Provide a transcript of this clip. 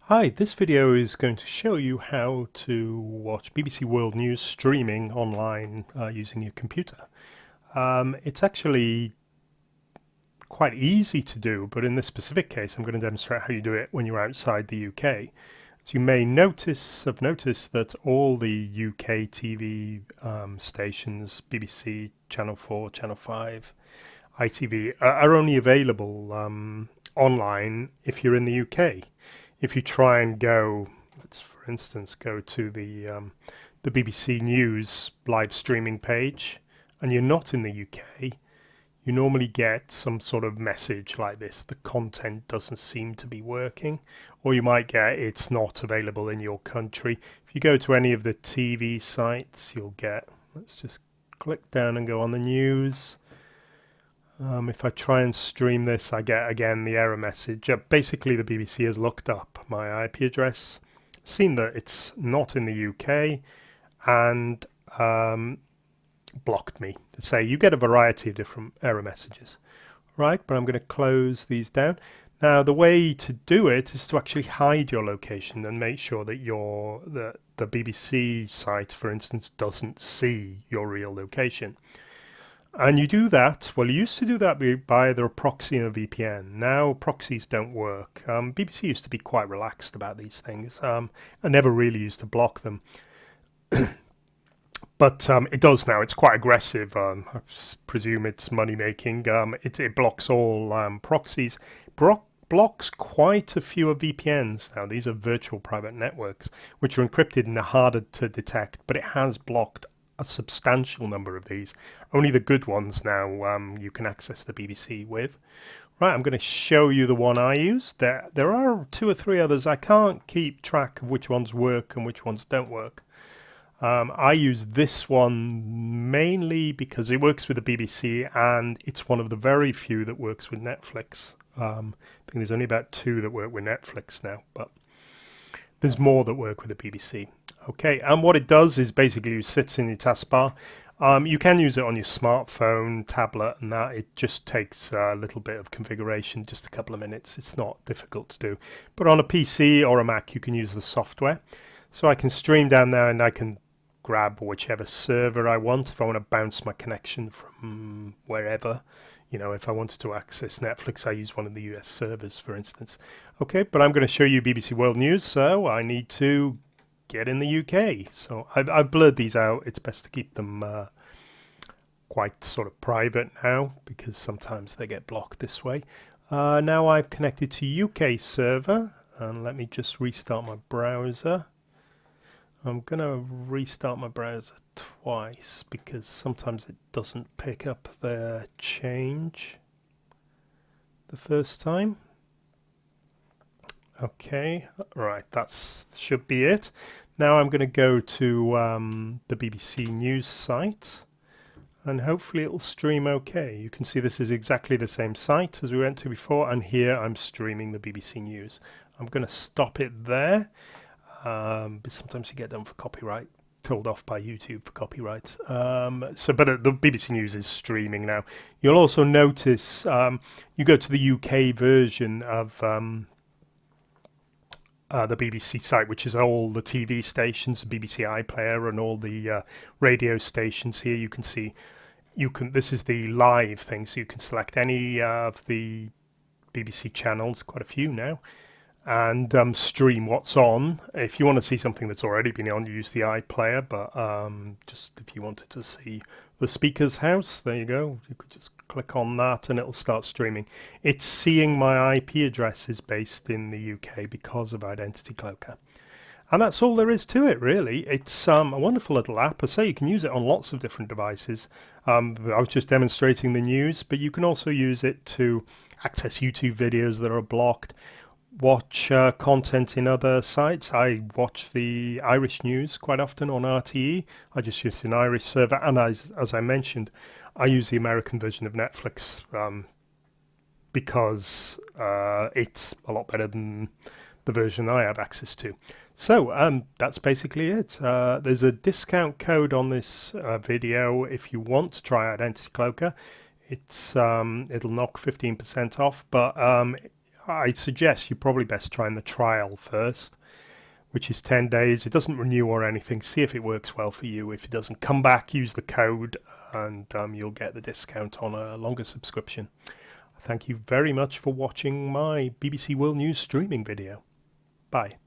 Hi, this video is going to show you how to watch BBC World News streaming online using your computer. It's actually quite easy to do, but in this specific case I'm going to demonstrate how you do it when you're outside the UK. As you may have noticed that all the UK TV stations, BBC, Channel 4, Channel 5, ITV, are only available online if you're in the UK. If you try and go, let's for instance go to the BBC News live streaming page, and you're not in the UK, you normally get some sort of message like this: the content doesn't seem to be working, or you might get it's not available in your country. If you go to any of the TV sites, you'll get, let's just click down and go on the news. If I try and stream this, I get again the error message. Basically, the BBC has looked up my IP address, seen that it's not in the UK, and blocked me. To say you get a variety of different error messages, right? But I'm going to close these down. Now, the way to do it is to actually hide your location and make sure that the BBC site, for instance, doesn't see your real location. And you do that, well, you used to do that by either a proxy and a VPN. Now proxies don't work. BBC used to be quite relaxed about these things. I never really used to block them. But it does now. It's quite aggressive. I presume it's money making. It blocks all proxies. Blocks quite a few of VPNs now. These are virtual private networks, which are encrypted and are harder to detect, but it has blocked a substantial number of these. Only the good ones now you can access the BBC with. Right, I'm going to show you the one I use. There are 2 or 3 others. I can't keep track of which ones work and which ones don't work. I use this one mainly because it works with the BBC, and it's one of the very few that works with Netflix. I think there's only about 2 that work with Netflix now, but there's more that work with the BBC. Okay, and what it does is basically it sits in your taskbar. You can use it on your smartphone, tablet, and that. It just takes a little bit of configuration, just a couple of minutes. It's not difficult to do. But on a PC or a Mac, you can use the software. So I can stream down there and I can grab whichever server I want. If I want to bounce my connection from wherever, if I wanted to access Netflix, I use one of the US servers, for instance. Okay, but I'm going to show you BBC World News, so I need to get in the UK. So I've blurred these out. It's best to keep them quite sort of private now, because sometimes they get blocked this way. Now I've connected to UK server, and let me just restart my browser. I'm going to restart my browser twice because sometimes it doesn't pick up the change the first time. Okay, right, that should be it. Now I'm going to go to the BBC News site, and hopefully it'll stream okay. You can see this is exactly the same site as we went to before, and here I'm streaming the BBC News. I'm going to stop it there, but sometimes you get done for copyright, told off by YouTube for copyright. But the BBC News is streaming now. You'll also notice you go to the UK version of the BBC site, which is all the TV stations, the BBC iPlayer, and all the radio stations. Here you can see, this is the live thing, so you can select any of the BBC channels, quite a few now, and stream what's on. If you want to see something that's already been on, you use the iPlayer, but just if you wanted to see the speaker's house, there you go. You could just click on that and it'll start streaming. It's seeing my IP address is based in the UK because of Identity Cloaker. And that's all there is to it, really. It's a wonderful little app. I say you can use it on lots of different devices. I was just demonstrating the news, but you can also use it to access YouTube videos that are blocked, watch content in other sites. I watch the Irish news quite often on RTE. I just use an Irish server, and as I mentioned, I use the American version of Netflix because it's a lot better than the version I have access to. So that's basically it. There's a discount code on this video if you want to try Identity Cloaker. It'll knock 15% off, but I suggest you probably best trying the trial first, which is 10 days. It doesn't renew or anything. See if it works well for you. If it doesn't, come back, use the code, and you'll get the discount on a longer subscription. Thank you very much for watching my BBC World News streaming video. Bye.